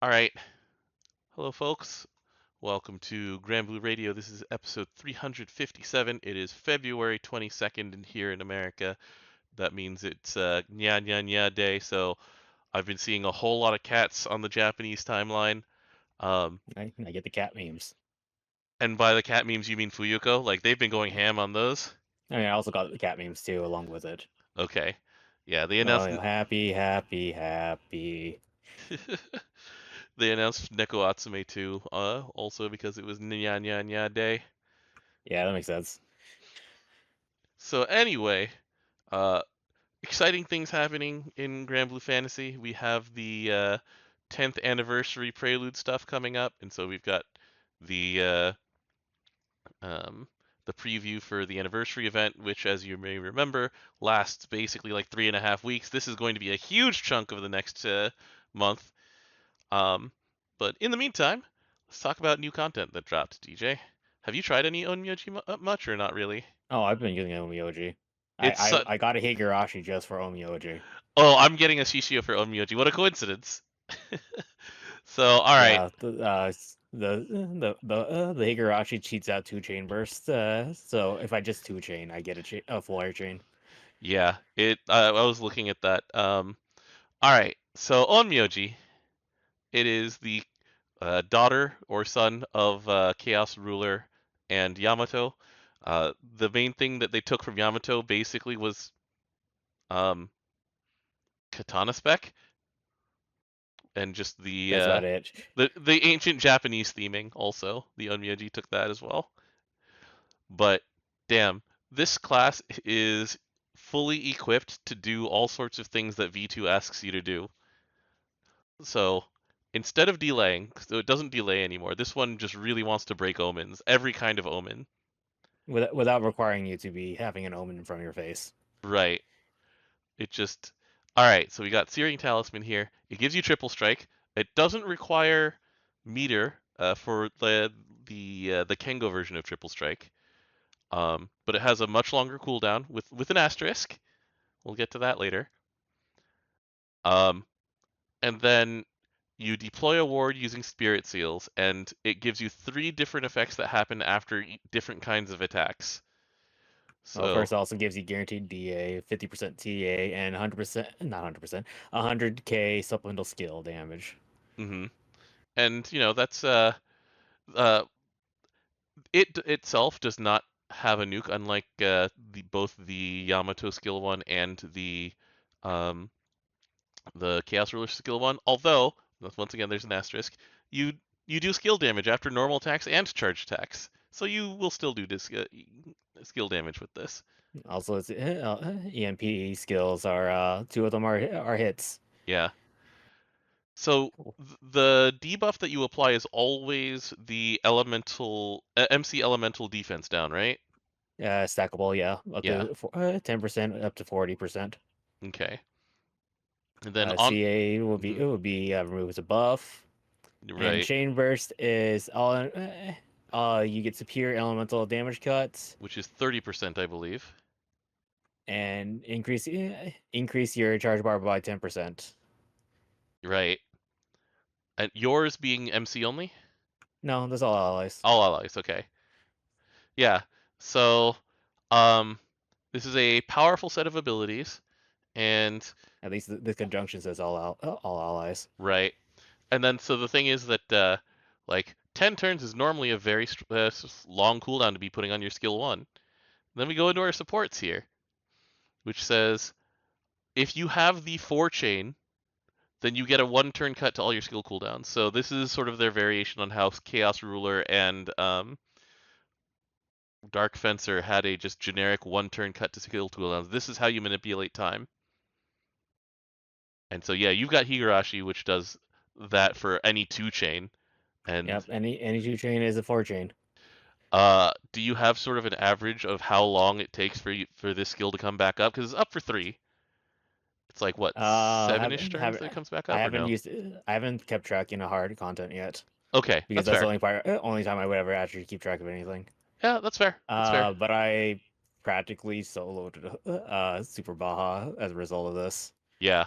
All right. Hello, folks. Welcome to Granblue Radio. This is episode 357. It is February 22nd and here in America. That means it's Nya Nya Nya Day. So I've been seeing a whole lot of cats on the Japanese timeline. I get the cat memes. And by the cat memes, you mean Fuyuko? Like they've been going ham on those. I mean, I also got the cat memes too, along with it. Okay. Yeah, they Oh, announced yeah, happy, happy, happy. they announced Neko Atsume too. Also because it was Nya Nya Nya Day. Yeah, that makes sense. So anyway, uh, exciting things happening in Granblue Fantasy. We have the 10th anniversary prelude stuff coming up, and so we've got the um, the preview for the anniversary event, which, as you may remember, lasts basically like 3.5 weeks. This is going to be a huge chunk of the next month. Um, but in the meantime, let's talk about new content that dropped. DJ, have you tried any Onmyoji much or not really? Oh, I've been using Onmyoji. I, It's I, I got a Higurashi just for Onmyoji. oh, I'm getting a Shishio for Onmyoji. What a coincidence! So, all right. Yeah, the Higurashi cheats out 2-chain burst. So if I just 2-chain, I get a flare chain. Yeah, it. I was looking at that. All right. So Onmyoji, it is the daughter or son of Chaos Ruler and Yamato. The main thing that they took from Yamato basically was um, katana spec and just That's about it. the ancient Japanese theming. Also, the Onmyoji took that as well. But damn, this class is fully equipped to do all sorts of things that V2 asks you to do. So instead of delaying, so it doesn't delay anymore, this one just really wants to break omens, every kind of omen. Without requiring you to be having an omen in front of your face. Right. It just. Alright, so we got Searing Talisman here. It gives you triple strike. It doesn't require meter for the Kengo version of triple strike. But it has a much longer cooldown with an asterisk. We'll get to that later. Um, and then you deploy a ward using Spirit Seals, and it gives you 3 different effects that happen after different kinds of attacks. Well, So, first, it also gives you guaranteed DA, 50% TA, and 100%, not 100%, 100k supplemental skill damage. hmm and that's uh, it itself does not have a nuke, unlike both the Yamato skill one and um, the Chaos Ruler skill one. Although, once again, there's an asterisk. You you do skill damage after normal attacks and charge attacks, so you will still do skill damage with this. Also, its EMP skills are 2 of them are hits. Yeah. So the debuff that you apply is always the elemental MC elemental defense down, right? Stackable, yeah, up Yeah. to 10%, up to 40%. Okay. And then on. CA Mhm, would be removes a buff, and right, chain burst is all. You get superior elemental damage cuts which is 30%, I believe. and increase your charge bar by 10%. Right. And yours being MC only? No, that's all allies. All allies, okay. Yeah. So, um, this is a powerful set of abilities, and At least the conjunction says all allies. right. And then, so the thing is that, like, 10 turns is normally a very long cooldown to be putting on your skill 1. Then we go into our supports here, which says if you have the 4 chain, then you get a 1 turn cut to all your skill cooldowns. So this is sort of their variation on how Chaos Ruler and Dark Fencer had a just generic 1 turn cut to skill cooldowns. This is how you manipulate time. And so yeah, you've got Higurashi, which does that for any 2 chain. And Yep, any 2-chain is a 4-chain. do you have sort of an average of how long it takes for this skill to come back up? Because it's up for 3. It's like what, 7-ish turns that it comes back I up, or haven't no? used I haven't kept track in a hard content yet Okay, because that's that's the fair. only time I would ever actually keep track of anything. Yeah, that's fair. That's fair. But I practically soloed Super Baja as a result of this. Yeah,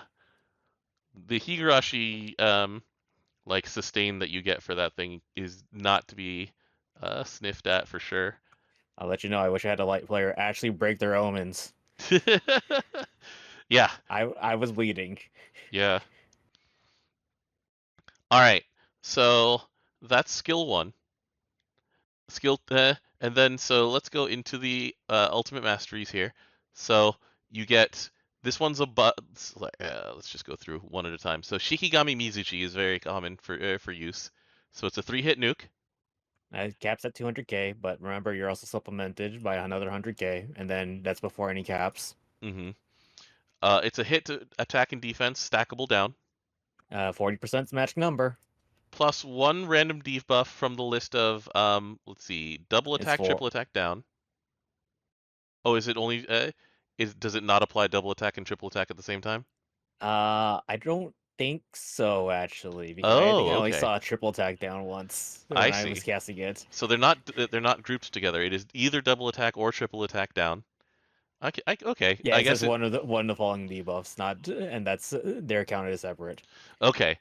the Higurashi like sustain that you get for that thing is not to be sniffed at for sure. I'll let you know. I wish I had a light player actually break their omens. Yeah, I was bleeding. yeah. All right. So that's skill one. Skill, and then so let's go into the ultimate masteries here. So you get this one's a but. Let's just go through one at a time. So Shikigami Mizuchi is very common for use. So it's a 3-hit nuke. It caps at 200k, but remember you're also supplemented by another 100k, and then that's before any caps. Mm-hmm. It's a hit to attack and defense, stackable down. 40% magic number. Plus one random debuff from the list of let's see, double It's attack, for triple attack down. Oh, is it only does it not apply double attack and triple attack at the same time? I don't think so actually, because I think I Oh, only okay. saw a triple attack down once I when I was see. casting it. So they're not grouped together. It is either double attack or triple attack down. Okay, okay. Yeah, I it guess says it. one of the following debuffs, not and that's they're counted as separate. Okay.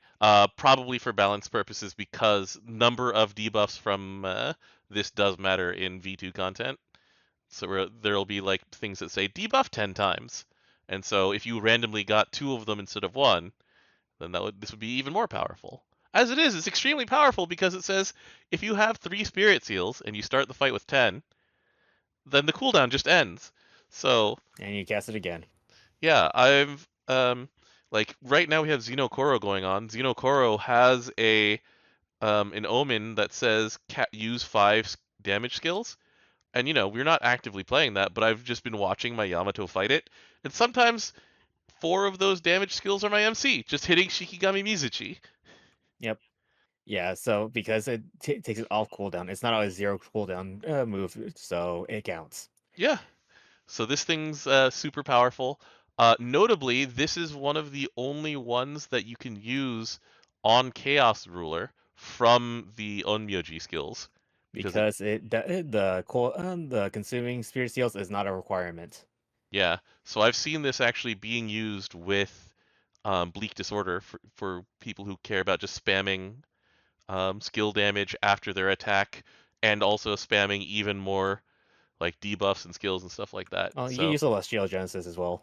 Probably for balance purposes because number of debuffs from this does matter in V2 content. So there'll be like things that say debuff 10 times, and so if you randomly got two of them instead of one, then this would be even more powerful. As it is, it's extremely powerful because it says if you have 3 spirit seals and you start the fight with 10, then the cooldown just ends. So And you cast it again. yeah, I've like right now we have Xeno Corow going on. Xeno Corow has a an omen that says use 5 damage skills. And we're not actively playing that, but I've just been watching my Yamato fight it. And sometimes 4 of those damage skills are my MC, just hitting Shikigami Mizuchi. Yep. Yeah, so because it takes it off cooldown, it's not always zero cooldown move, so it counts. Yeah. So this thing's super powerful. Notably, this is one of the only ones that you can use on Chaos Ruler from the Onmyoji skills because Because the consuming spirit seals is not a requirement. yeah. So I've seen this actually being used with Bleak Disorder for people who care about just spamming skill damage after their attack and also spamming even more like debuffs and skills and stuff like that. Oh, you can So use Celestial Genesis as well.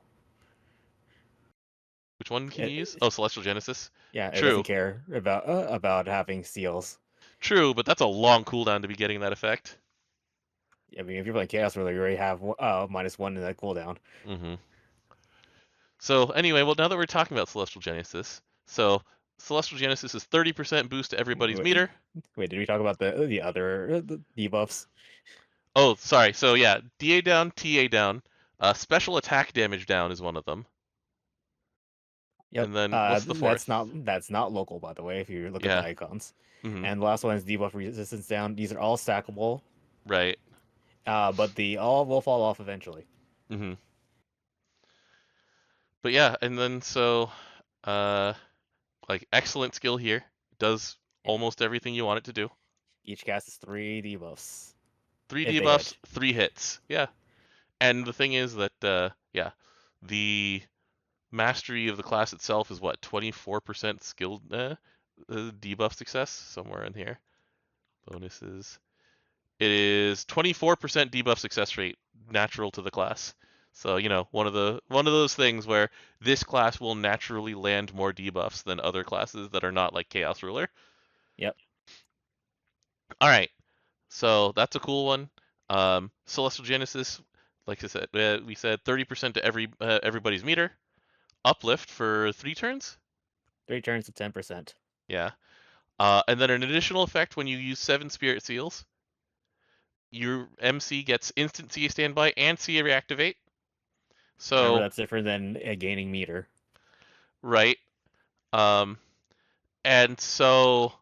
which one can you use? It, Oh, Celestial Genesis. yeah, it doesn't True. care about having seals. True, but that's a long cooldown to be getting that effect. I mean, if you're playing Chaos Ruler, you already have -1 in that cooldown. Hmm. So anyway, well now that we're talking about Celestial Genesis, so Celestial Genesis is 30% boost to everybody's Wait, meter. wait, did we talk about the other the debuffs? Oh, sorry. So yeah, DA down, TA down. Special attack damage down is one of them. Yep. And then what's the fourth? That's not local, by the way, if you look at the Yeah. icons. Hmm. And the last one is debuff resistance down. These are all stackable, Right. but the all will fall off eventually. Hmm. But yeah, and then so uh like excellent skill here. Does Yeah. almost everything you want it to do. Each cast is 3 debuffs 3 if they debuffs, hit. 3 hits. Yeah. And the thing is that yeah, the mastery of the class itself is what 24% skill debuff success somewhere in here. Bonuses. It is 24% debuff success rate natural to the class. So, one of those things where this class will naturally land more debuffs than other classes that are not like Chaos Ruler. Yep. All right. So, that's a cool one. Celestial Genesis, like I said, we said 30% to everybody's meter. Uplift for 3 turns. 3 turns to 10%. Yeah. And then an additional effect when you use 7 Spirit Seals. Your MC gets instant CA standby and CA reactivate. Remember, So, that's different than gaining meter. right. Um, and so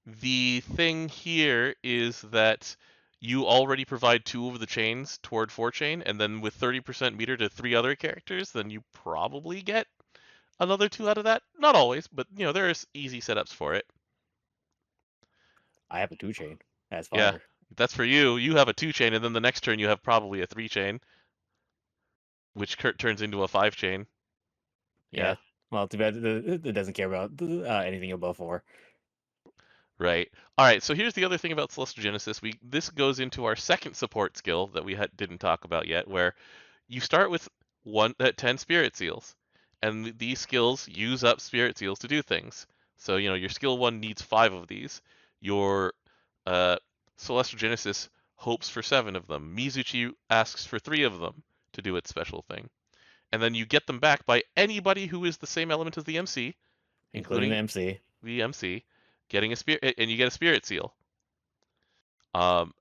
the thing here is that you already provide 2 of the chains toward 4 chain, and then with 30% meter to 3 other characters, then you probably get another 2 out of that. Not always, but there's easy setups for it. I have a 2 chain as Yeah, fire. that's for you. You have a 2 chain, and then the next turn you have probably a 3 chain, which turns into a 5 chain. Yeah. Yeah. Well, too bad it doesn't care about anything above 4. Right. All right. So here's the other thing about Celestial Genesis. This goes into our second support skill that we didn't talk about yet, where you start with 10 spirit seals, and these skills use up spirit seals to do things. So your skill one needs 5 of these. Your uh, Celestial Genesis hopes for 7 of them. Mizuchi asks for 3 of them to do its special thing, and then you get them back by anybody who is the same element as the MC, including the including MC. the MC, getting a spirit, and you get a spirit seal.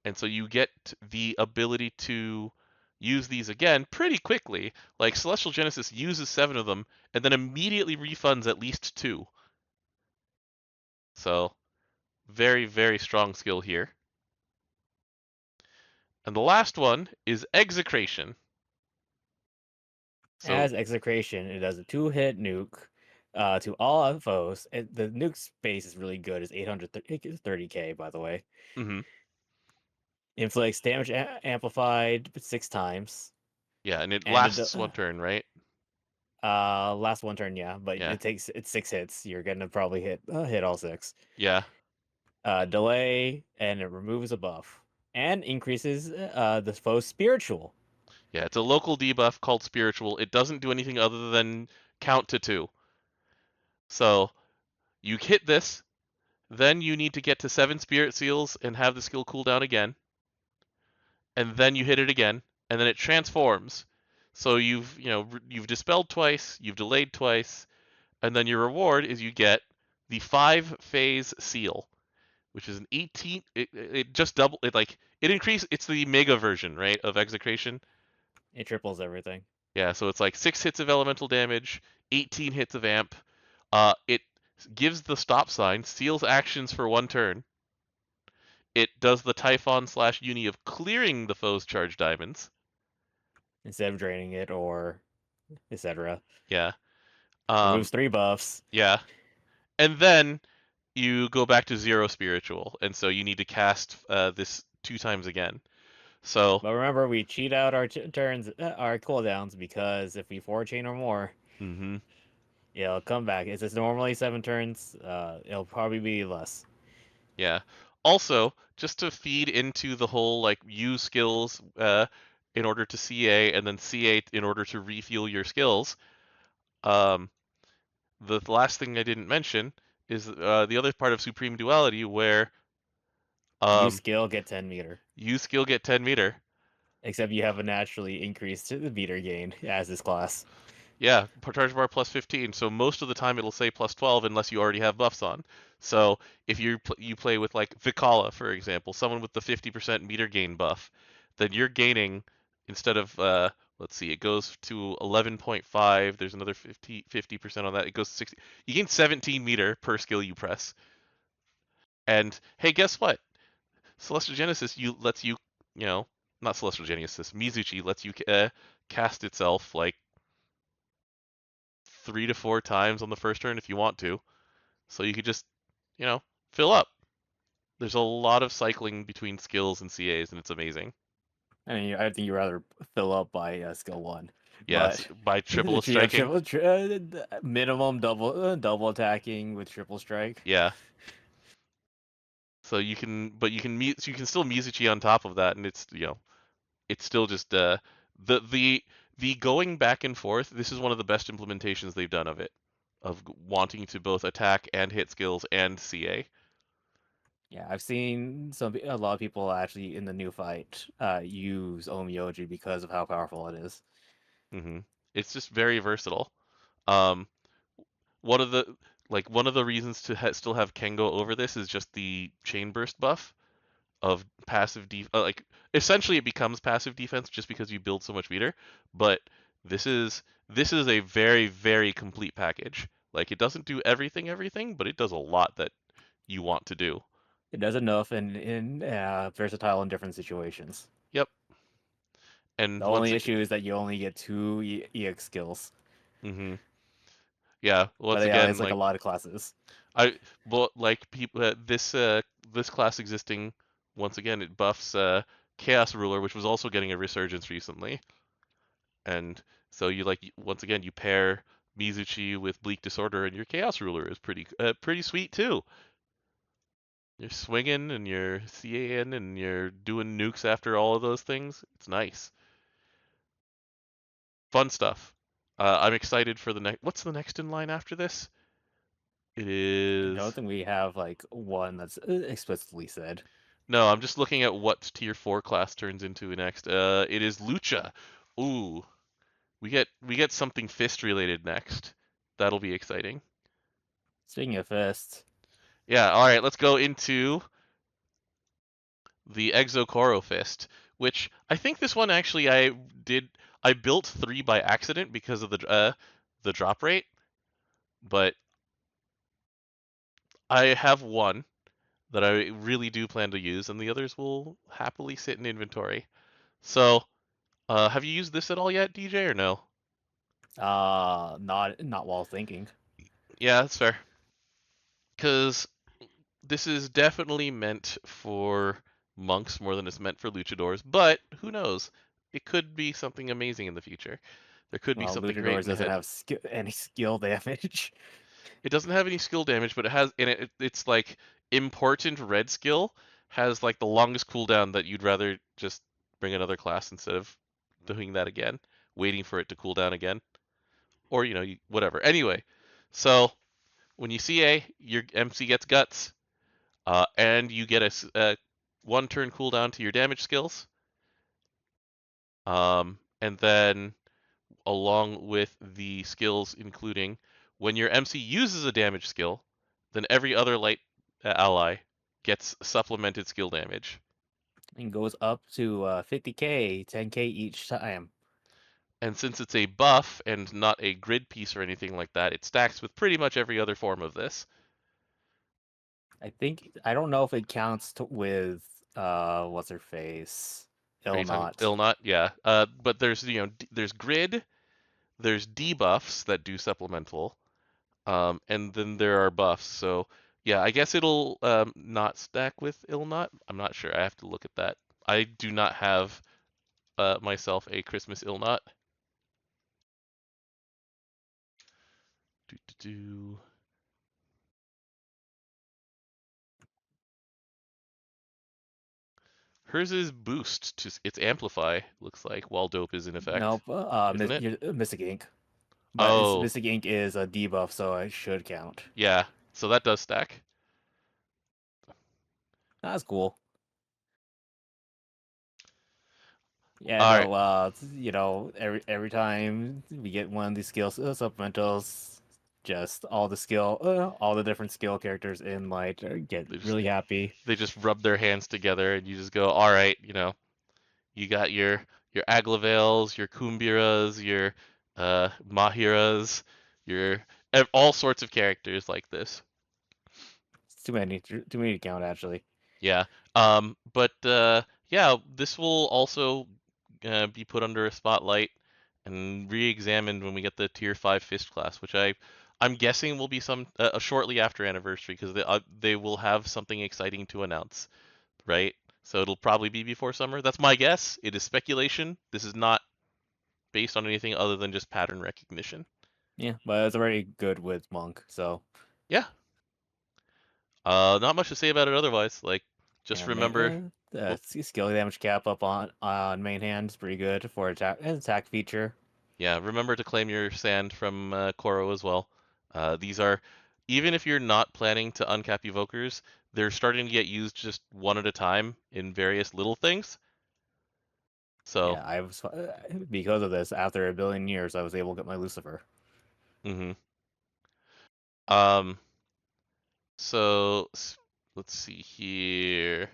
And so you get the ability to use these again pretty quickly. Like Celestial Genesis uses 7 of them and then immediately refunds at least 2. So very, very strong skill here. And the last one is Execration. So, As Execration, it does a 2-hit nuke to all foes. The nuke space is really good. It's 830k, by the way. hmm Inflicts damage amplified 6 times. yeah, and it And lasts one turn, right? last one turn, yeah, but Yeah, it's 6 hits. You're gonna probably hit all 6. yeah, Delay, and it removes a buff and increases the foe's spiritual. yeah. It's a local debuff called Spiritual. It doesn't do anything other than count to 2. So you hit this, then you need to get to 7 Spirit Seals and have the skill cooldown again. And then you hit it again, and then it transforms. So you've dispelled twice, you've delayed twice, and then your reward is you get the 5 phase seal, which is an 18. It just double it like it increase. It's the mega version, right, of Execration. It triples everything. Yeah, so it's like 6 hits of elemental damage, 18 hits of amp. It gives the stop sign, seals actions for 1 turn. It does the Typhon slash Uni of clearing the foe's charge diamonds. Instead of draining it or etc. Yeah. Removes Um, 3 buffs. yeah. And then you go back to 0 spiritual, and so you need to cast this 2 times again. So, But remember, we cheat out our turns, our cooldowns, because if we 4-chain or more, hmm it'll come back. It's normally 7 turns. It'll probably be less. yeah. Also, just to feed into the whole like use skills in order to CA and then CA in order to refuel your skills. Um, the last thing I didn't mention is the other part of Supreme Duality where Use um, skill, get 10 meter. use skill get 10 meter. Except you have a naturally increased the meter gain as this class. Yeah, charge bar plus 15. So most of the time it'll say plus 12 unless you already have buffs on. So if you play with like Vikala, for example, someone with the 50% meter gain buff, then you're gaining instead of let's see, it goes to 11.5. There's another 50% on that. It goes to 60. You gain 17 meter per skill you press. And hey, guess what? Celestial Genesis lets you, you know, not Celestial Genesis, Mizuchi lets you cast itself like 3 to 4 times on the first turn if you want to. So you could just, you know, fill up. There's a lot of cycling between skills and CAs, and it's amazing. I mean, I think you rather fill up by skill 1, Yes, but by triple you have striking. minimum double attacking with triple strike. Yeah. So you can still Mizuchi on top of that, and it's still just the the the going back and forth. This is one of the best implementations they've done of it, of wanting to both attack and hit skills and CA. Yeah, I've seen a lot of people actually in the new fight use Onmyoji because of how powerful it is. hmm It's just very versatile. Um, one of the one of the reasons to still have Kengo over this is just the chain burst buff of passive like essentially it becomes passive defense just because you build so much meter, but this is a very very complete package. Like it doesn't do everything, but it does a lot that you want to do. It does enough and in versatile in different situations. Yep. And The once only again, issue is that you only get 2 EX skills, hmm yeah, but once yeah, again it's like a lot of classes. I well like people this class existing once again it buffs Chaos Ruler, which was also getting a resurgence recently. And so once again you pair Mizuchi with Bleak Disorder, and your Chaos Ruler is pretty sweet too. You're swinging and you're CAing and you're doing nukes after all of those things. It's nice. Fun stuff. I'm excited for the next. What's the next in line after this? It I don't is. think we have like one that's explicitly said. No, I'm just looking at what tier 4 class turns into next. It is Lucha. Ooh, we get something fist related next. That'll be exciting. Speaking of fists, Yeah, all right, let's go into the Exo Corow fist, which I think this one actually I built 3 by accident because of the drop rate, but I have one that I really do plan to use, and the others will happily sit in inventory. So, have you used this at all yet, DJ, or no? not while thinking. Yeah, that's fair. Because this is definitely meant for monks more than it's meant for luchadors, but who knows? It could be something amazing in the future. There could be Well, something great Luchadors in doesn't ahead. have any skill damage. It doesn't have any skill damage, but it has in it. It's like important red skill has like the longest cooldown that you'd rather just bring another class instead of doing that again, waiting for it to cool down again, or whatever. Anyway, so when you CA, your MC gets guts, and you get a one turn cooldown to your damage skills, and then along with the skills, including when your MC uses a damage skill, then every other light ally gets supplemented skill damage. And goes up to 50k, 10k each time. And since it's a buff and not a grid piece or anything like that, it stacks with pretty much every other form of this. I don't know if it counts with what's her face, Are you talking Ilnot. Ilnot? Yeah. But there's grid, there's debuffs that do supplemental, and then there are buffs. So yeah, I guess it'll not stack with Ilnot. I'm not sure. I have to look at that. I do not have myself a Christmas Ilnot. Do, do, do. Hers is boost to its amplify. Looks like while dope is in effect, Nope, isn't it? Mystic Ink. But Oh, Mystic Ink is a debuff, so it should count. yeah. So that does stack. That's cool. Yeah, All right. no, every time we get one of these skill supplementals, just all the different skill characters in Light get They just really happy. they just rub their hands together, and you just go, all right. You got your Aglavales, your Kumbiras, your Mahiras, your all sorts of characters like this. It's too many to count actually. Yeah. But yeah, this will also be put under a spotlight and re-examined when we get the tier 5 fist class, which I'm guessing will be some shortly after anniversary because they will have something exciting to announce, right? So it'll probably be before summer. That's my guess. It is speculation. This is not based on anything other than just pattern recognition. Yeah, but it's already good with Monk, so Yeah. Not much to say about it otherwise. Like, just yeah, remember. Oh, skill damage cap up on main hand is pretty good for attack feature. yeah. Remember to claim your sand from Koro as well. These are, even if you're not planning to uncap evokers, they're starting to get used just one at a time in various little things. So, Yeah, I was because of this. After a billion years, I was able to get my Lucifer. hmm um, so let's see here.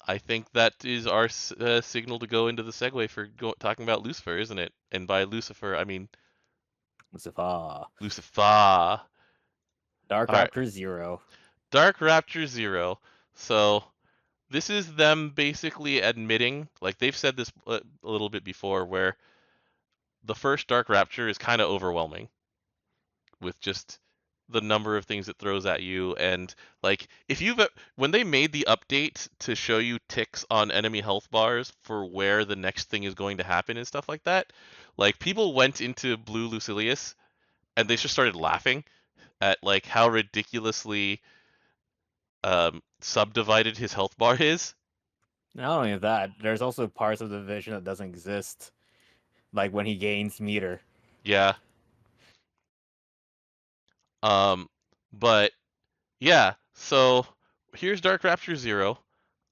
I think that is our signal to go into the segue for talking about Lucifer, isn't it? And by Lucifer, I mean Lucifer. Lucifer. Dark All right, Rapture Zero. Dark Rapture Zero. So this is them basically admitting, like they've said this a little bit before, where the first Dark Rapture is kind of overwhelming with just the number of things it throws at you, and like if you've when they made the update to show you ticks on enemy health bars for where the next thing is going to happen and stuff like that, like people went into Blue Lucilius and they just started laughing at like how ridiculously subdivided his health bar is. Not only that, there's also parts of the vision that doesn't exist, like when he gains meter. Yeah. Um, but yeah, so here's Dark Rapture Zero.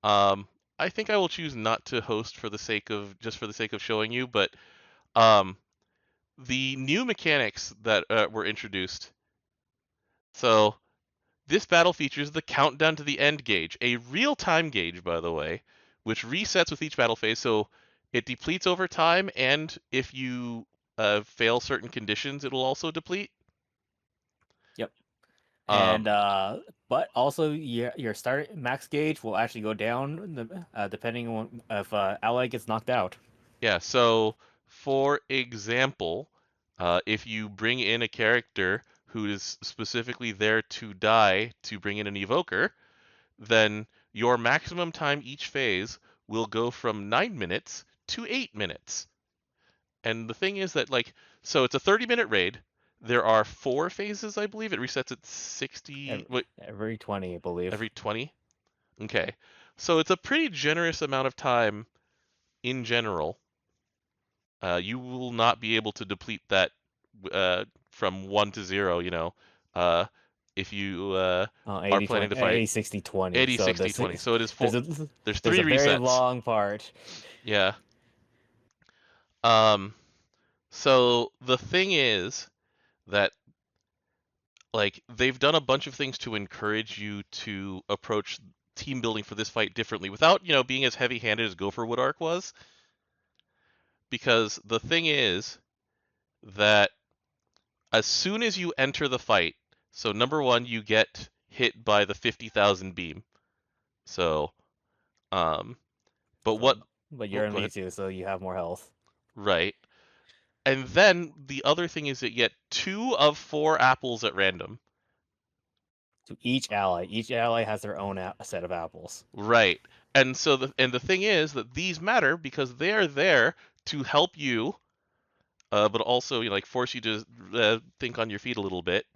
Um, I think I will choose not to host for the sake of just for the sake of showing you, but um, the new mechanics that were introduced. So this battle features the countdown to the end gauge, a real-time gauge, by the way, which resets with each battle phase. So it depletes over time, and if you fail certain conditions, it'll also deplete. Yep. Um, And but also your start max gauge will actually go down depending on if ally gets knocked out. yeah. So for example, if you bring in a character who is specifically there to die to bring in an evoker, then your maximum time each phase will go from 9 minutes to 8 minutes. And the thing is that so it's a 30-minute raid. There are 4 phases, I believe. It resets at 60, Every 20, I believe. every 20. Okay. So it's a pretty generous amount of time in general. You will not be able to deplete that from 1 to 0, uh, if you are 80 planning 20, to fight 80 60 20. 80, So 60, this 20. is So it is there's four. a There's there's three a very resets. long part. Yeah. Um, so the thing is that they've done a bunch of things to encourage you to approach team building for this fight differently without, being as heavy-handed as Gopherwood Arc was. Because the thing is that as soon as you enter the fight, so number one, you get hit by the 50,000 beam. So, um, but So, what? but Oh, you're go immune ahead. to, so you have more health. Right. And then the other thing is that you get 2 of 4 apples at random. To each ally. Each ally has their own set of apples. Right. And so the thing is that these matter because they are there to help you, but also force you to think on your feet a little bit.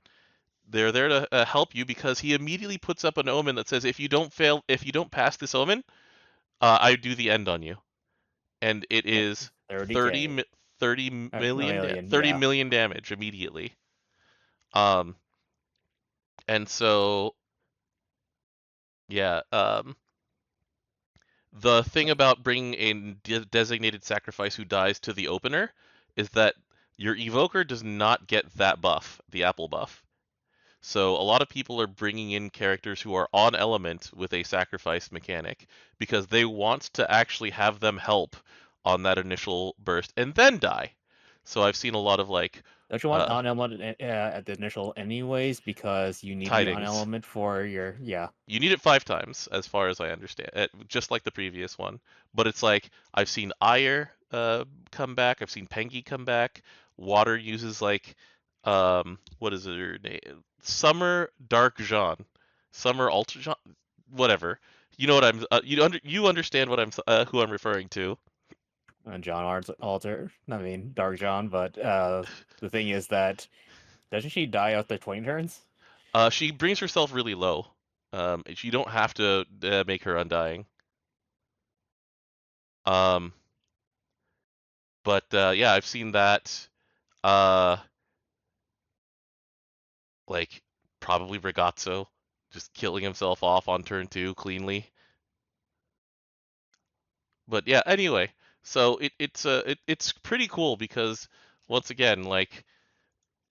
They're there to help you because he immediately puts up an omen that says if you don't pass this omen, I do the end on you, and it Yep. is 30 30k. 30 million Million, 30 yeah. million damage immediately. Um, and so yeah, the thing about bringing a designated sacrifice who dies to the opener is that your evoker does not get that buff, the apple buff. So a lot of people are bringing in characters who are on element with a sacrifice mechanic because they want to actually have them help on that initial burst and then die. So I've seen a lot of Don't you want uh, on element at the initial anyways because you need to be on tidings. element for your You need it 5 times, as far as I understand it, just like the previous one. But it's like I've seen Ire come back. I've seen Pengi come back. Water uses what is her name? Summer Dark Jean, Summer Ultra Jean, whatever. You know what I'm. You understand what I'm who I'm referring to. John Art's alter. I mean Dark John, but the thing is that doesn't she die after 20 turns? She brings herself really low. You don't have to make her undying. Um, but yeah, I've seen that. Uh, like probably Ragazzo just killing himself off on turn 2 cleanly. But yeah, anyway, so it's pretty cool because once again,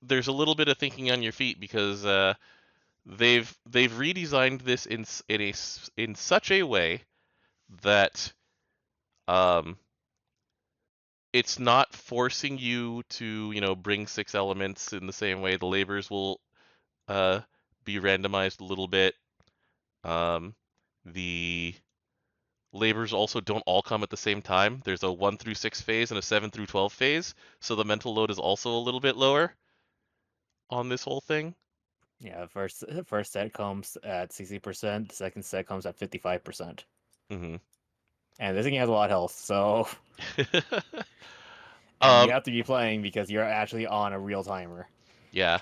there's a little bit of thinking on your feet because they've redesigned this in such a way that um it's not forcing you to, bring 6 elements in the same way. The labors will uh be randomized a little bit. Um, the labors also don't all come at the same time. There's a 1 through 6 phase and a 7 through 12 phase, so the mental load is also a little bit lower on this whole thing. Yeah, first set comes at 60%, the second set comes at 55%. Hmm. And this thing has a lot of health, so and you um, have to be playing because you're actually on a real timer. yeah,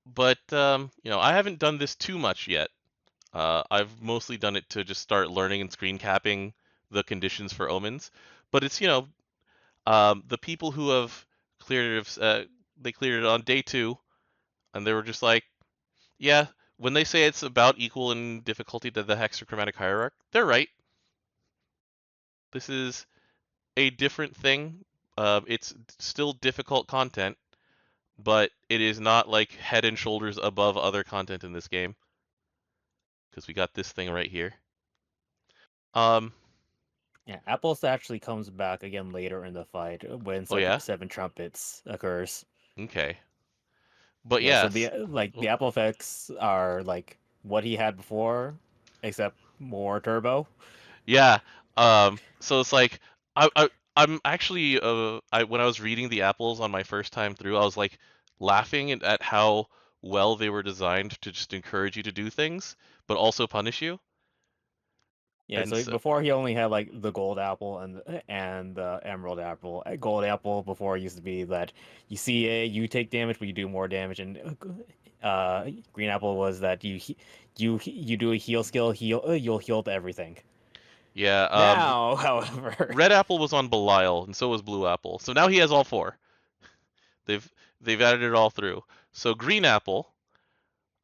but I haven't done this too much yet. I've mostly done it to just start learning and screen capping the conditions for omens. But it's, the people who have cleared it, they cleared it on day 2, and they were just like, yeah, when they say it's about equal in difficulty to the hexachromatic hierarchy, they're right. This is a different thing. It's still difficult content, but it is not like head and shoulders above other content in this game because we got this thing right here. Um, Yeah, Apples actually comes back again later in the fight when oh yeah, Seven Trumpets occurs. okay, but Yeah, so yes, the oh, Apple effects are like what he had before, except more turbo. yeah. So it's like I'm actually when I was reading the apples on my first time through, I was like laughing at how well they were designed to just encourage you to do things, but also punish you. Yeah, And so so, before he only had like the gold apple and the emerald apple. Gold apple before used to be that you see it, you take damage, but you do more damage, and green apple was that you do a heal skill, you'll heal to everything. yeah, Now, however, red apple was on Belial, and so was blue apple. So now he has all four. They've they've added it all through. So green apple,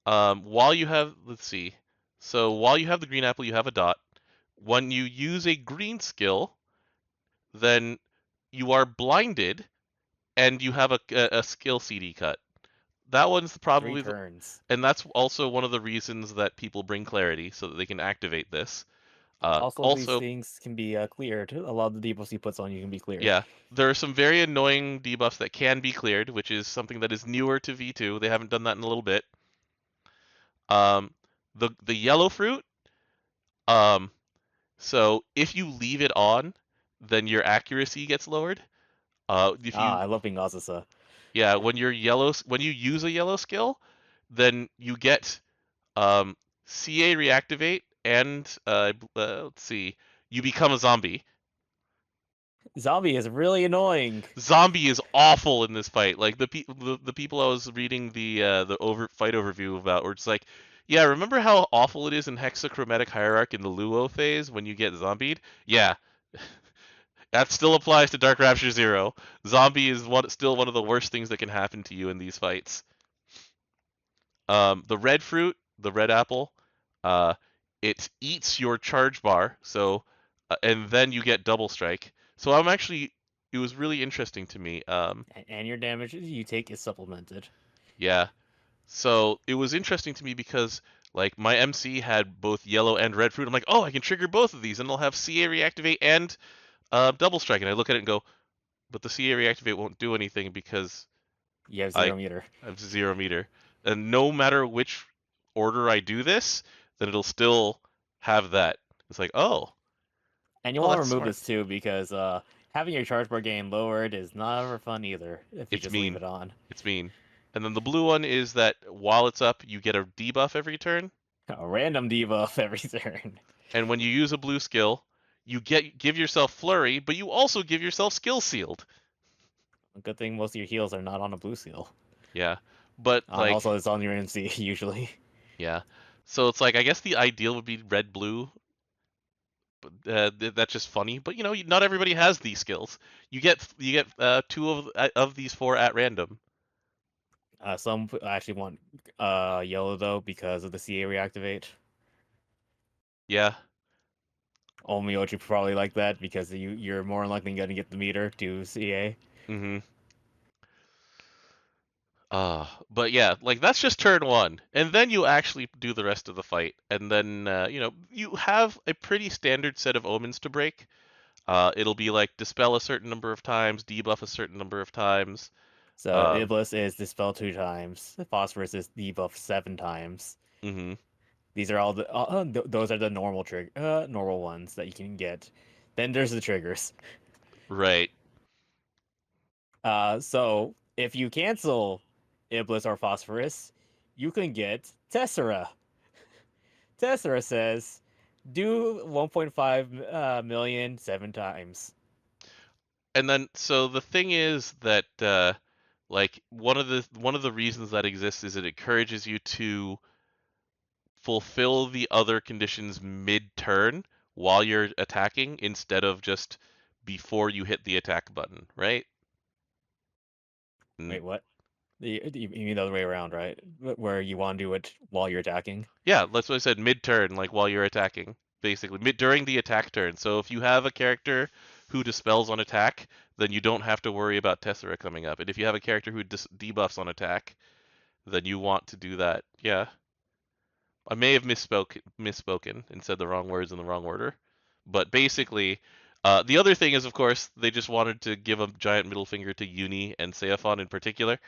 while you have, let's see, so while you have the green apple, you have a dot. When you use a green skill, then you are blinded and you have a skill CD cut. That one's three probably turns. and that's also one of the reasons that people bring clarity so that they can activate this. Also, these Also, things can be cleared. A lot of the debuffs he puts on you can be cleared. yeah, there are some very annoying debuffs that can be cleared, which is something that is newer to V2. They haven't done that in a little bit. Um, the yellow fruit. Um, so if you leave it on, then your accuracy gets lowered. If Ah, you I love being Azusa. Yeah, when you use a yellow skill, then you get um, CA reactivate and let's see, you become a zombie. Zombie is really annoying. Zombie is awful in this fight. Like the people I was reading the fight overview about were just like, yeah, remember how awful it is in hexachromatic hierarchy in the Luo phase when you get zombied? Yeah, that still applies to Dark Rapture Zero. Zombie is still one of the worst things that can happen to you in these fights. The red fruit, the red apple, uh, it eats your charge bar, so and then you get double strike. So it was really interesting to me. And your damage you take is supplemented. Yeah, so it was interesting to me because like my MC had both yellow and red fruit. I'm like, oh, I can trigger both of these, and they'll have CA reactivate and double strike. And I look at it and go, but the CA reactivate won't do anything because You have I 0 meter. have 0 meter. And no matter which order I do this, then it'll still have that. It's like, And you oh, want to that's remove smart. this too because having your charge bar gain lowered is not ever fun either if you It's just leave mean. it on. It's mean. And then the blue one is that while it's up, you get a debuff every turn. A random debuff every turn. And when you use a blue skill, you give yourself flurry, but you also give yourself skill sealed. Good thing most of your heals are not on a blue seal. Yeah. But Also, like, it's on your MC usually. yeah. So it's like I guess the ideal would be red blue, that's just funny. But not everybody has these skills. You get two of these four at random. Some actually want yellow though because of the CA reactivate. Yeah. Onmyoji probably like that because you're more likely going to get the meter to CA. Mm-hmm. But yeah, like that's just turn one, and then you actually do the rest of the fight, and then you have a pretty standard set of omens to break. It'll be like dispel a certain number of times, debuff a certain number of times. So Um, Iblis is dispel 2 times. Phosphorus is debuff 7 times. mm-hmm. These are all those are the normal ones that you can get. Then there's the triggers. Right. So if you cancel Iblis or Phosphorus, you can get Tessera. Tessera says do 1.5 million 7 times. And then so the thing is that like one of the reasons that exists is it encourages you to fulfill the other conditions mid-turn while you're attacking instead of just before you hit the attack button, right? And Wait, what? You mean the other way around, right? Where you want to do it while you're attacking? yeah, that's what I said, mid-turn, like while you're attacking, basically, during the attack turn. So if you have a character who dispels on attack, then you don't have to worry about Tessera coming up. And if you have a character who debuffs on attack, then you want to do that. Yeah, I may have misspoken and said the wrong words in the wrong order, but basically, the other thing is, of course, they just wanted to give a giant middle finger to Uni and Seaphon in particular.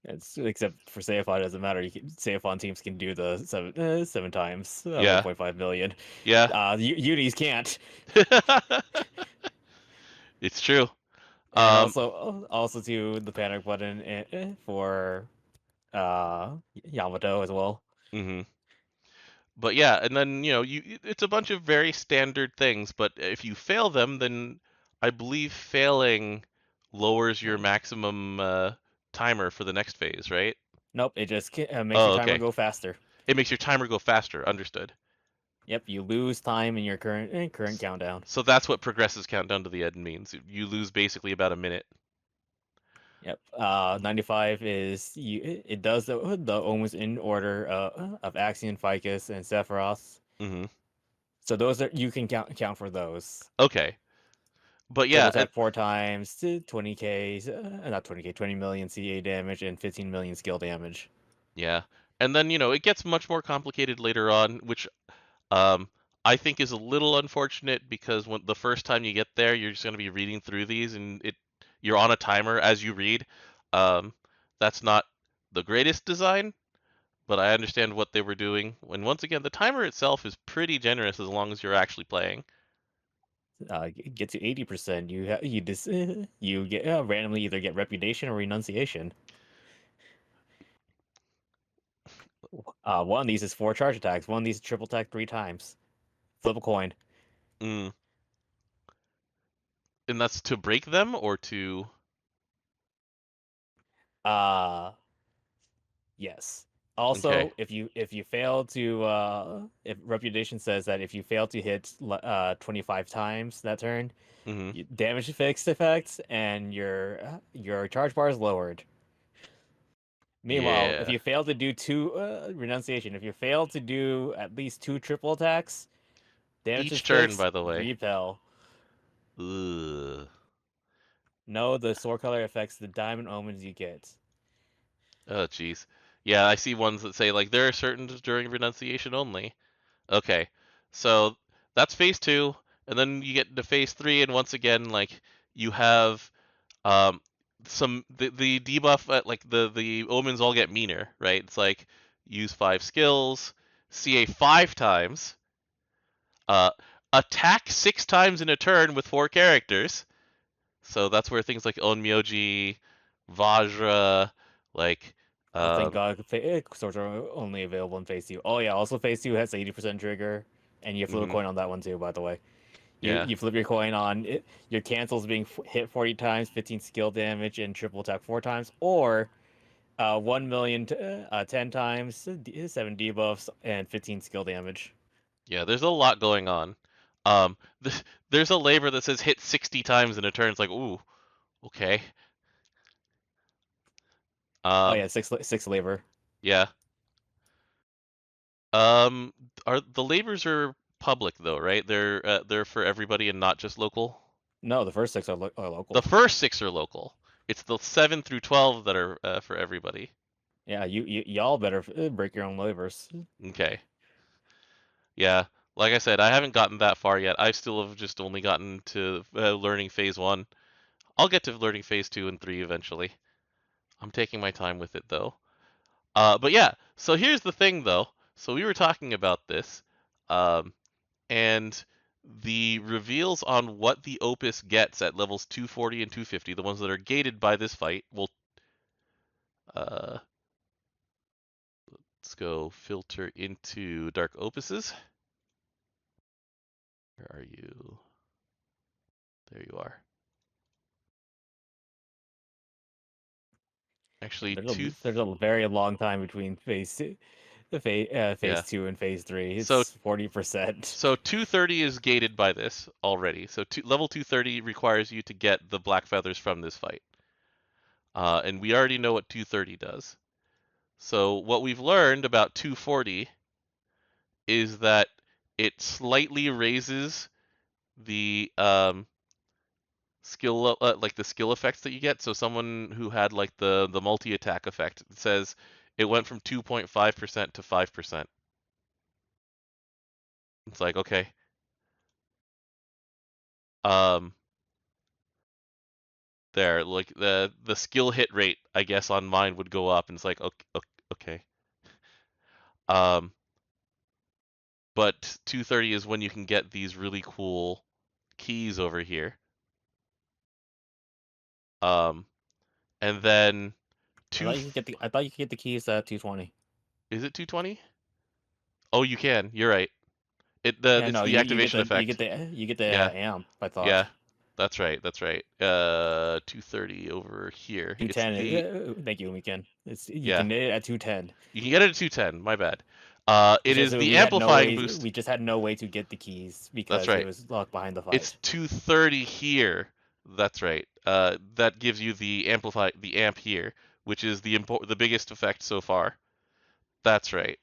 It's except for Seiphon, it doesn't matter. Seiphon teams can do the seven times Yeah, 1.5 million. yeah, Unis can't. it's true. And Um, also to the panic button for Yamato as well. mhm. But yeah, and then it's a bunch of very standard things. But if you fail them, then I believe failing lowers your maximum timer for the next phase, right? Nope, it just makes your Oh, timer okay. go faster. It makes your timer go faster. Understood. Yep, you lose time in your current countdown. So that's what progressive countdown to the end means. You lose basically about a minute. Yep. 95 is it does the omens in order of Axion, Ficus, and Sephiroth. Hmm. So those are you can count for those. Okay. But Triple yeah, attack 4 times, 20k, not 20k, 20 million CA damage and 15 million skill damage. yeah. And then, it gets much more complicated later on, which um, I think is a little unfortunate because when the first time you get there, you're just going to be reading through these and you're on a timer as you read. Um, that's not the greatest design, but I understand what they were doing. And once again, the timer itself is pretty generous as long as you're actually playing. Get to 80%. You get randomly either get reputation or renunciation. One of these is 4 charge attacks. One of these is triple attack 3 times. Flip a coin. Mm. And that's to break them or to. Uh yes. Okay. Also, if you fail to if reputation says that if you fail to hit 25 times that turn, Hmm. damage fixed effects and your charge bar is lowered. Meanwhile, if Yeah. you fail to do two renunciation, if you fail to do at least 2 triple attacks, damage is Each turn, fixed, by the way. repel. Ugh. No, the sword color affects the diamond omens you get. Oh, jeez. Yeah, I see ones that say like there are certain during renunciation only. Okay, so that's phase two, and then you get into phase three, and once again, like you have um the debuff at like the omens all get meaner, right? It's like use 5 skills, CA 5 times, uh, attack 6 times in a turn with 4 characters. So that's where things like Onmyoji, Vajra, like Oh, thank um, God, swords are only available in phase two. Oh yeah, also phase two has 80% trigger, and you flip a mhm, coin on that one too, by the way. You yeah, you flip your coin on it, your cancels being hit 40 times, 15 skill damage, and triple attack 4 times, or 1 million 10 times, 7 debuffs, and 15 skill damage. yeah. There's a lot going on. Um, there's a labor that says hit 60 times in a turn. It's like, ooh, okay. Oh Um, yeah, six labor. yeah. Um, are the labors are public though, right? They're for everybody and not just local. No, the first six are The local. first 6 are local. It's the 7 through 12 that are for everybody. Yeah, y'all better break your own labors. Okay. Yeah. Like I said, I haven't gotten that far yet. I still have just only gotten to learning phase one. I'll get to learning phase two and three eventually. I'm taking my time with it though. But yeah, so here's the thing though. So we were talking about this, um, and the reveals on what the Opus gets at levels 240 and 250, the ones that are gated by this fight, will uh, let's go filter into Dark Opuses. Where are you? There you are. Actually, There's a very long time between phase two. phase Yeah. 2 and phase 3. So It's 40%. so 230 is gated by this already. So level 230 requires you to get the black feathers from this fight. And we already know what 230 does. So what we've learned about 240 is that it slightly raises the skill like the skill effects that you get. So someone who had like the multi attack effect, it says it went from 2.5% to 5%. It's like, okay. Um there like the skill hit rate I guess on mine would go up, and it's like, okay. Um but 230 is when you can get these really cool keys over here. Um and then two I thought you could get the keys at 220. is it 220? Oh, you can. You're right. Yeah, It's no, the activation you get effect. the Yeah. amp, I thought. Yeah. That's right. That's right. 230 over here. It's 210. the Thank you, weekend. It's you yeah. can get it at 210. You can get it at 210. My bad. It's It just is that the amplifying boost. we just had no way to get the keys That's because it right. was locked behind the It's fight. 230 here. That's right. That gives you the amp here, which is the biggest effect so far. That's right.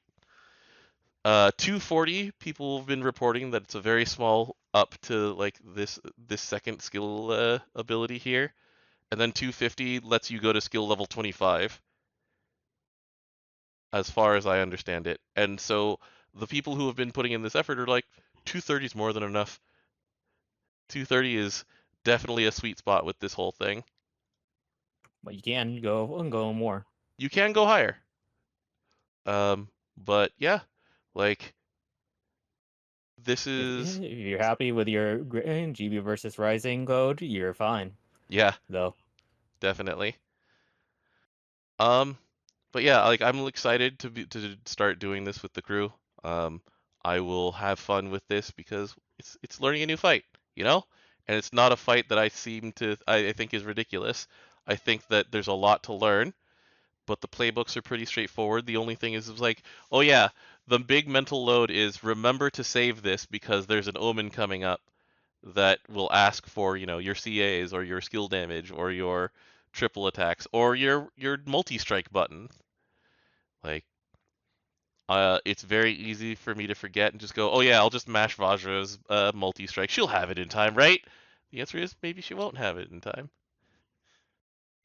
240 people have been reporting that it's a very small up to like this second skill ability here, and then 250 lets you go to skill level 25, as far as I understand it. And so the people who have been putting in this effort are like, 230 is more than enough. 230 is definitely a sweet spot with this whole thing. But you can go more. You can go higher. But yeah, like this is If you're happy with your GB versus Rising code, you're fine, yeah, though. definitely. Um, but yeah, like I'm excited to start doing this with the crew. Um, I will have fun with this because it's learning a new fight, you know? And it's not a fight that I think is ridiculous. I think that there's a lot to learn, but the playbooks are pretty straightforward. The only thing is like, oh yeah, the big mental load is remember to save this because there's an omen coming up that will ask for, your CAs or your skill damage or your triple attacks or your multi-strike button. Like, it's very easy for me to forget and just go, oh yeah, I'll just mash Vajra's multi-strike. She'll have it in time, right? The answer is maybe she won't have it in time.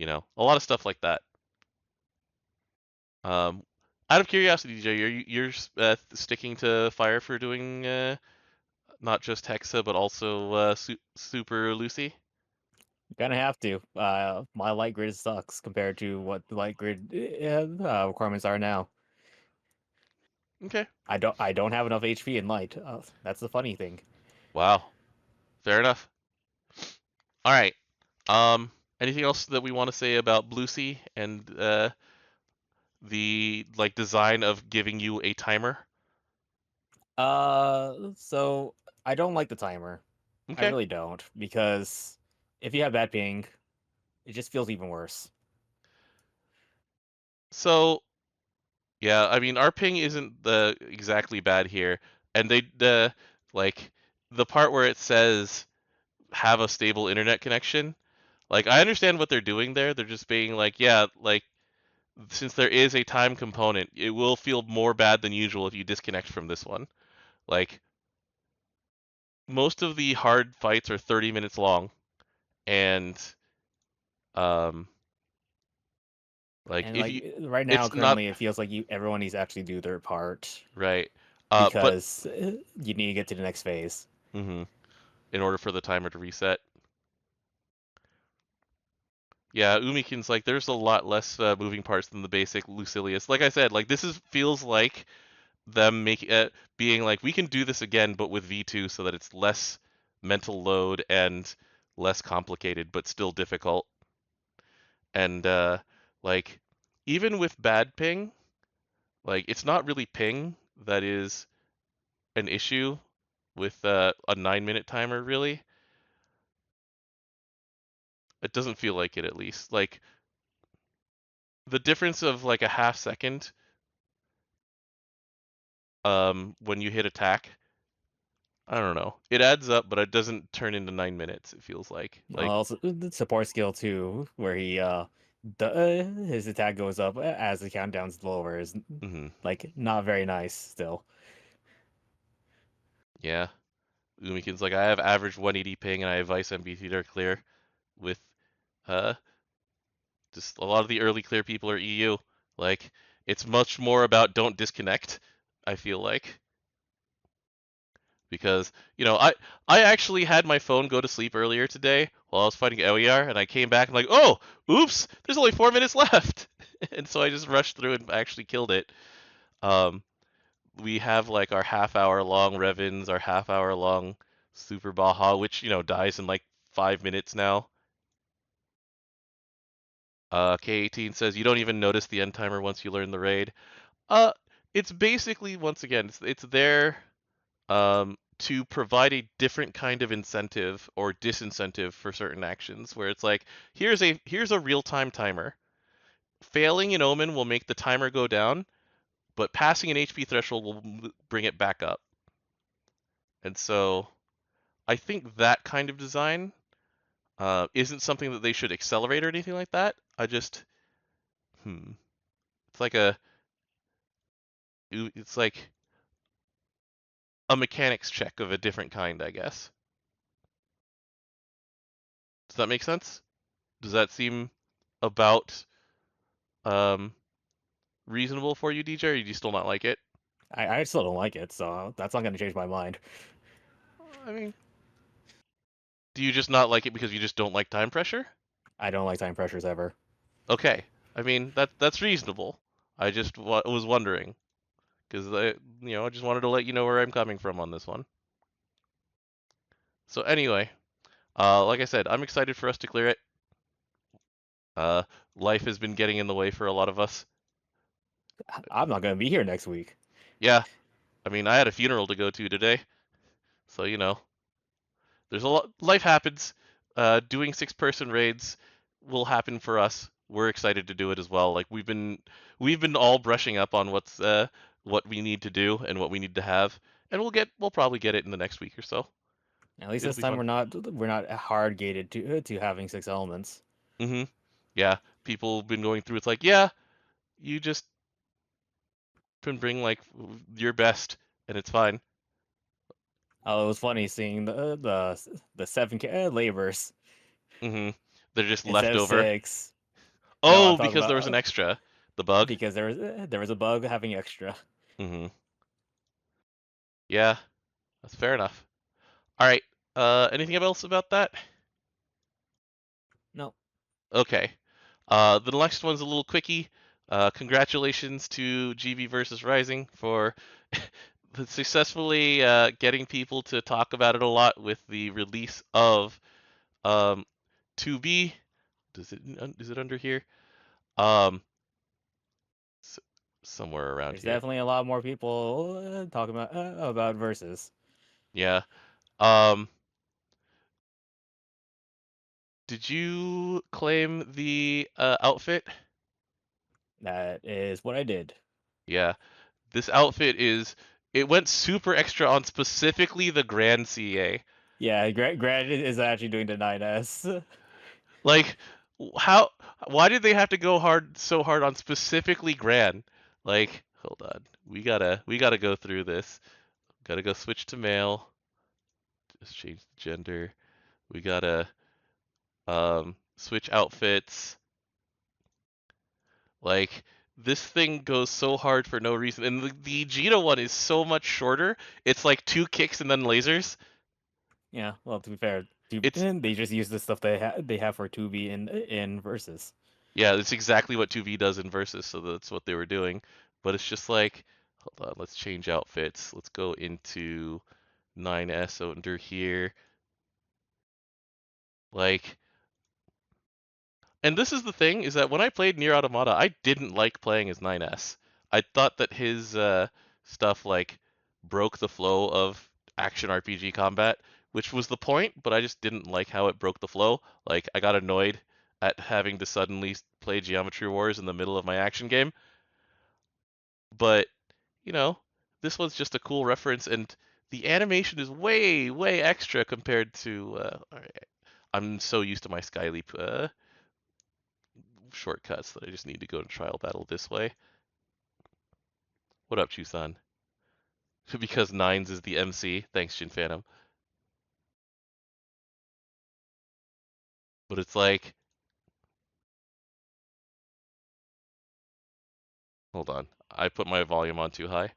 A lot of stuff like that. Um, Out of curiosity, DJ, you're sticking to Fire for doing not just Hexa but also Super Lucy? You kind of have to. My light grid sucks compared to what the light grid requirements are now. Okay. I don't have enough HP in light. That's the funny thing. Wow. Fair enough. All right. Anything else that we want to say about Blue Sea and the like design of giving you a timer? So I don't like the timer. I Okay. really don't because if you have bad ping, it just feels even worse. So yeah, I mean our ping isn't the exactly bad here, and like the part where it says have a stable internet connection. Like I understand what they're doing there. They're just being like, yeah, like since there is a time component, it will feel more bad than usual if you disconnect from this one. Like most of the hard fights are 30 minutes long, and um like And if you right now, it's not currently, it feels like everyone needs to actually do their part right. But because you need to get to the next phase. mhm, in order for the timer to reset. Yeah, Umikin's like there's a lot less moving parts than the basic Lucilius. Like I said, like this is feels like them making being like we can do this again but with V2 so that it's less mental load and less complicated but still difficult. And like even with bad ping, like it's not really ping that is an issue with a 9-minute timer really. It doesn't feel like it at least. Like the difference of like a half second when you hit attack. I don't know. It adds up, but it doesn't turn into 9 minutes. It feels like Also, the support skill too, where his attack goes up as the countdown's lower, is hmm like not very nice still. yeah. Umikin's like, I have average 180 ping and I have Vice MBT Dark Clear with uh just a lot of the early clear people are EU. Like it's much more about don't disconnect, I feel like. Because, I actually had my phone go to sleep earlier today while I was fighting Eliar, and I came back and like, oh, oops, there's only 4 minutes left. And so I just rushed through and actually killed it. Um, we have like our half-hour long Revens, our half-hour long Super Baja, which, dies in like 5 minutes now. K18 says you don't even notice the end timer once you learn the raid. Uh, it's basically, once again, it's there to provide a different kind of incentive or disincentive for certain actions, where it's like, here's a real-time timer. Failing an omen will make the timer go down, but passing an HP threshold will bring it back up. And so I think that kind of design isn't something that they should accelerate or anything like that. It's like it's like a mechanics check of a different kind, I guess. Does that make sense? Does that seem about um, reasonable for you, DJ, or do you still not like it? I still don't like it, so that's not gonna change my mind. I mean, do you just not like it because you just don't like time pressure? I don't like time pressures ever. Okay, I mean that's reasonable. I just was wondering because I just wanted to let you know where I'm coming from on this one. So anyway, like I said, I'm excited for us to clear it. Uh, life has been getting in the way for a lot of us. I'm not gonna be here next week. Yeah, I mean I had a funeral to go to today, so there's a lot. Life happens. Doing 6-person raids will happen for us. We're excited to do it as well. Like we've been all brushing up on what we need to do and what we need to have, and we'll probably get it in the next week or so. At least It'll this be time fun. we're not hard gated to having 6 elements. Yeah, people have been going through. It's like, yeah, you just can bring like your best, and it's fine. Oh, it was funny seeing the 7K labors hmm They're just instead left of over. 6. No, I'm Oh, talking because there about was an extra, the bug. because there was a bug having extra. hmm Yeah, that's fair enough. All right. Anything else about that? No, Okay. The next one's a little quickie. Congratulations to GB versus Rising for successfully getting people to talk about it a lot with the release of um, 2B. Is it under here? Um, s- Somewhere around there's here. definitely a lot more people talking about versus. Yeah. Um, did you claim the outfit? That is what I did. Yeah. This outfit it went super extra on specifically the Grand CA. Yeah, Grant is actually doing the 9S. Like how why did they have to go so hard on specifically Grand? Like, hold on. We gotta go through this. Gotta go switch to male. Just change the gender. We gotta switch outfits. Like this thing goes so hard for no reason. And the Gita one is so much shorter. It's like 2 kicks and then lasers. Yeah, well, to be fair, It's they just use the stuff they have for 2B in versus. Yeah, it's exactly what 2V does in Versus, so that's what they were doing. But it's just like, hold on, let's change outfits. Let's go into 9S under here. Like, and this is the thing, is that when I played Nier Automata, I didn't like playing as 9S. I thought that his stuff, like, broke the flow of action RPG combat, which was the point, but I just didn't like how it broke the flow. Like, I got annoyed at having to suddenly play Geometry Wars in the middle of my action game. But you know, this one's just a cool reference, and the animation is way, way extra compared to. All right, I'm so used to my Skyleap shortcuts that I just need to go to trial battle this way. What up, Chusan? Because Nines is the MC. Thanks, Shin Phantom. But it's like, hold on, I put my volume on too high.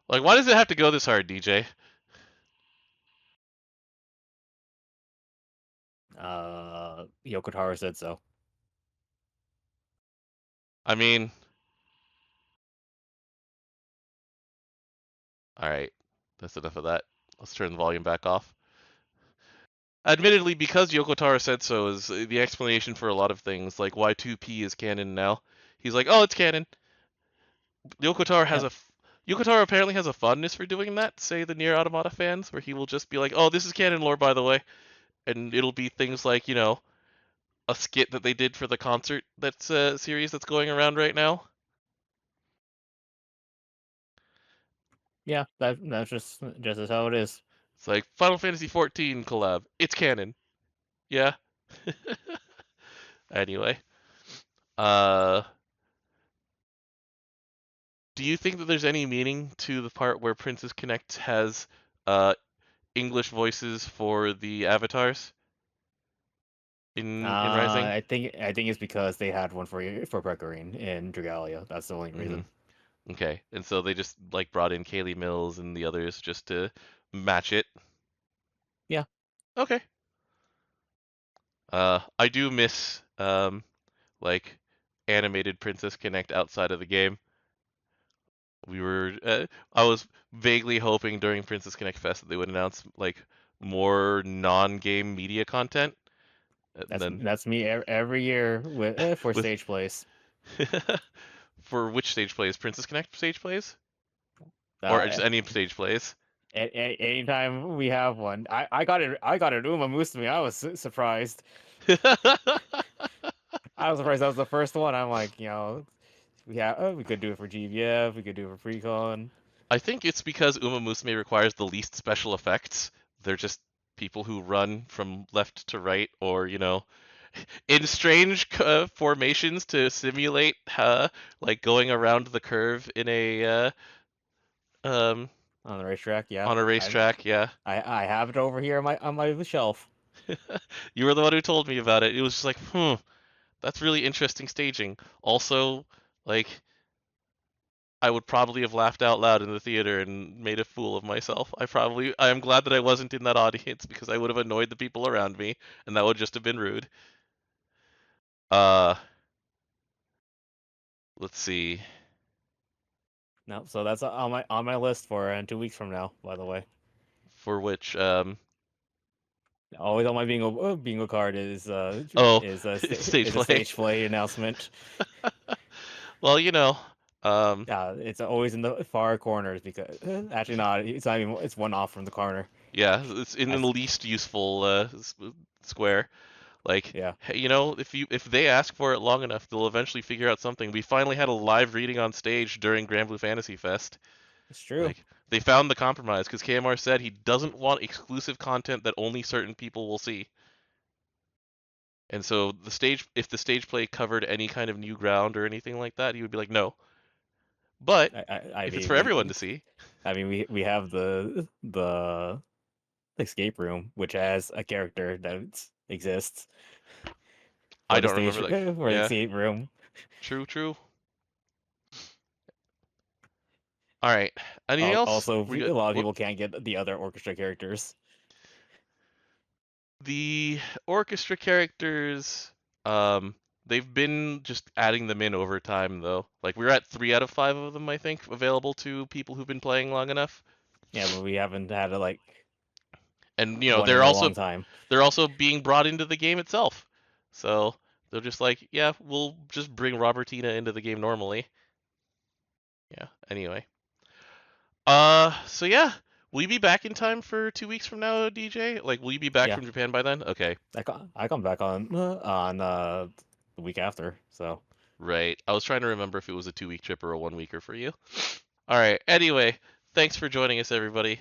Like, why does it have to go this hard, DJ? Yoko Taro said so. I mean, all right, that's enough of that. Let's turn the volume back off. Admittedly, because Yoko Taro said so is the explanation for a lot of things, like why 2P is canon now. He's like, oh, it's canon. Yoko Taro has Yep. a Yoko Taro apparently has a fondness for doing that. Say the Nier Automata fans, where he will just be like, oh, this is canon lore, by the way, and it'll be things like a skit that they did for the concert that's a series that's going around right now. Yeah, that's just as how it is. It's like Final Fantasy 14 collab. It's canon. Yeah. Anyway, uh, do you think that there's any meaning to the part where Princess Connect has uh English voices for the avatars in Rising? I think it's because they had one for Pecorine in Dragalia. That's the only Hmm. reason. Okay, and so they just like brought in Kaylee Mills and the others just to match it. Yeah. Okay. I do miss like animated Princess Connect outside of the game. I was vaguely hoping during Princess Connect Fest that they would announce like more non-game media content, and then That's me every year for with stage plays. for which stage plays? Princess Connect stage plays, or Uh, just any stage plays? Anytime we have one, I got it. Uma Musume. I was surprised. I was surprised that was the first one. I'm like, we could do it for GBF. We could do it for Precon. I think it's because Uma Musume requires the least special effects. They're just people who run from left to right, or in strange formations to simulate like going around the curve in a um On the racetrack. Yeah, on a racetrack. Yeah, I have it over here on my shelf. you were the one who told me about it. It was just like, that's really interesting staging. Also, like, I would probably have laughed out loud in the theater and made a fool of myself. I am glad that I wasn't in that audience because I would have annoyed the people around me, and that would just have been rude. Uh, let's see. No, so that's on my list for 2 weeks from now. By the way, For which, always on my bingo card is oh, is a stage is a play. stage play announcement. Well, um, It's always in the far corners because actually not. It's not even. It's one off from the corner. yeah, it's in I the s- least useful square. Like, yeah, hey, if they ask for it long enough, they'll eventually figure out something. We finally had a live reading on stage during Granblue Fantasy Fest. it's true. Like, they found the compromise because KMR said he doesn't want exclusive content that only certain people will see. And so if the stage play covered any kind of new ground or anything like that, he would be like, no. But I if it's mean for everyone to see, we have the escape room which has a character that exists I for the don't stage remember that. for the Yeah, escape room. true, true. All right. Anything else? Also, We a good? lot of What? people can't get the other orchestra characters. The orchestra characters, um, they've been just adding them in over time, though. Like we're at 3 out of 5 of them, I think, available to people who've been playing long enough. Yeah, but we haven't had like And one in a long time. they're also being brought into the game itself. So they're just like, yeah, we'll just bring Robertina into the game normally. Yeah. Anyway. So yeah, Will you be back in time for 2 weeks from now, DJ? Like, will you be back Yeah, from Japan by then? Okay, I come back on the week after. So right. I was trying to remember if it was a 2 week trip or a 1 weeker for you. All right. Anyway, thanks for joining us, everybody.